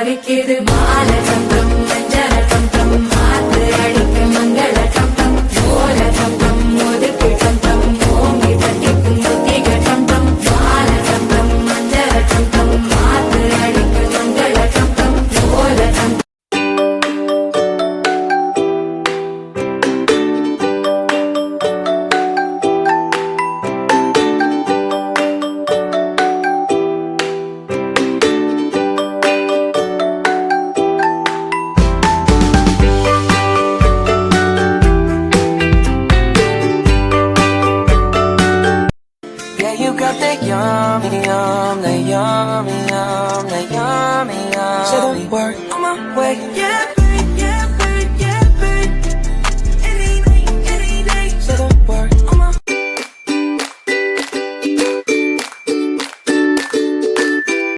அடிக்குது மால சம்பம் மஞ்சள சம்பம் மாத்து அடிக்க மங்கள சம்பம் ஓல சம்பம் ஒதுக்கு சம்பம் ஓங்கி தட்டிக்கும் புத்திக சம்பம் மால சம்பம் மஞ்சள சம்பம் மாத்து அடிக்க மங்கள சம்பம் ஓல சம்பம். Yeah, you got that yummy, yum, that yummy, yum, that yummy, yum. Say the word on my way, yeah.